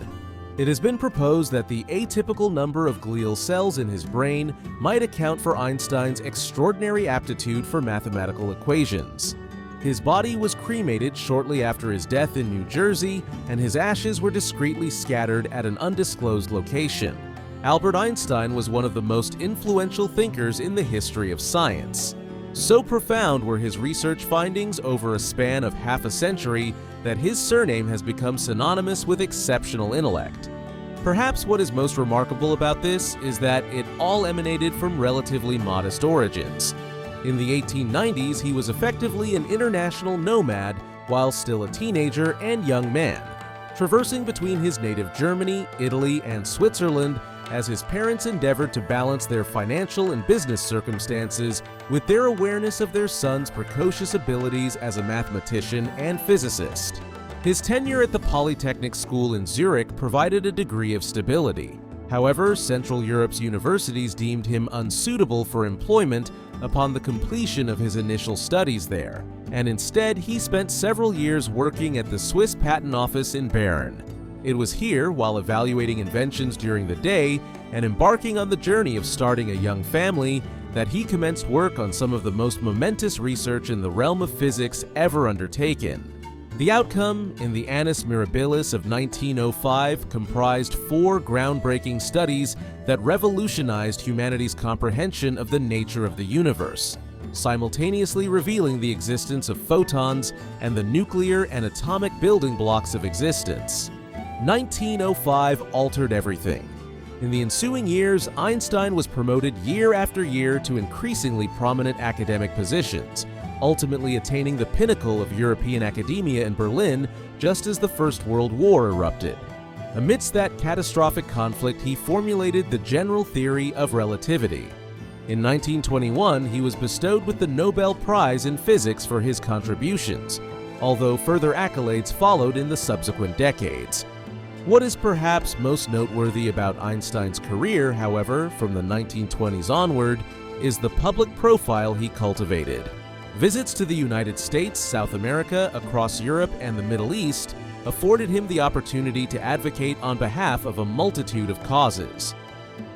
It has been proposed that the atypical number of glial cells in his brain might account for Einstein's extraordinary aptitude for mathematical equations. His body was cremated shortly after his death in New Jersey, and his ashes were discreetly scattered at an undisclosed location. Albert Einstein was one of the most influential thinkers in the history of science. So profound were his research findings over a span of half a century that his surname has become synonymous with exceptional intellect. Perhaps what is most remarkable about this is that it all emanated from relatively modest origins. In the 1890s, he was effectively an international nomad while still a teenager and young man, traversing between his native Germany, Italy, and Switzerland as his parents endeavored to balance their financial and business circumstances with their awareness of their son's precocious abilities as a mathematician and physicist. His tenure at the Polytechnic School in Zurich provided a degree of stability. However, Central Europe's universities deemed him unsuitable for employment upon the completion of his initial studies there, and instead he spent several years working at the Swiss Patent Office in Bern. It was here, while evaluating inventions during the day and embarking on the journey of starting a young family, that he commenced work on some of the most momentous research in the realm of physics ever undertaken. The outcome, in the Annus Mirabilis of 1905, comprised 4 groundbreaking studies that revolutionized humanity's comprehension of the nature of the universe, simultaneously revealing the existence of photons and the nuclear and atomic building blocks of existence. 1905 altered everything. In the ensuing years, Einstein was promoted year after year to increasingly prominent academic positions, ultimately attaining the pinnacle of European academia in Berlin just as the First World War erupted. Amidst that catastrophic conflict, he formulated the general theory of relativity. In 1921, he was bestowed with the Nobel Prize in Physics for his contributions, although further accolades followed in the subsequent decades. What is perhaps most noteworthy about Einstein's career, however, from the 1920s onward, is the public profile he cultivated. Visits to the United States, South America, across Europe, and the Middle East afforded him the opportunity to advocate on behalf of a multitude of causes.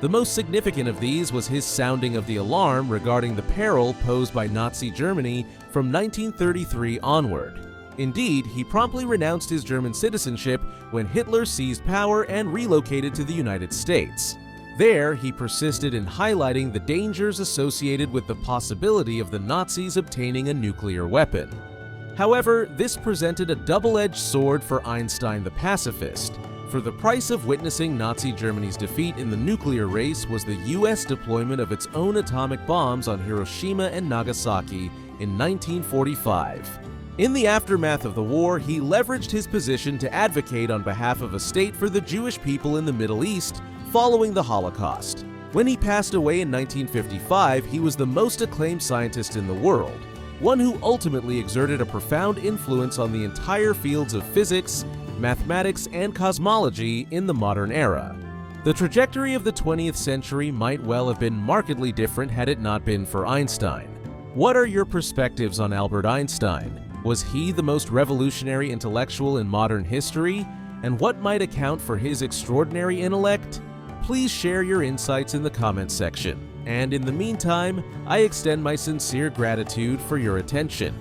The most significant of these was his sounding of the alarm regarding the peril posed by Nazi Germany from 1933 onward. Indeed, he promptly renounced his German citizenship when Hitler seized power and relocated to the United States. There, he persisted in highlighting the dangers associated with the possibility of the Nazis obtaining a nuclear weapon. However, this presented a double-edged sword for Einstein the pacifist, for the price of witnessing Nazi Germany's defeat in the nuclear race was the US deployment of its own atomic bombs on Hiroshima and Nagasaki in 1945. In the aftermath of the war, he leveraged his position to advocate on behalf of a state for the Jewish people in the Middle East, following the Holocaust. When he passed away in 1955, he was the most acclaimed scientist in the world, one who ultimately exerted a profound influence on the entire fields of physics, mathematics, and cosmology in the modern era. The trajectory of the 20th century might well have been markedly different had it not been for Einstein. What are your perspectives on Albert Einstein? Was he the most revolutionary intellectual in modern history? And what might account for his extraordinary intellect? Please share your insights in the comments section. And in the meantime, I extend my sincere gratitude for your attention.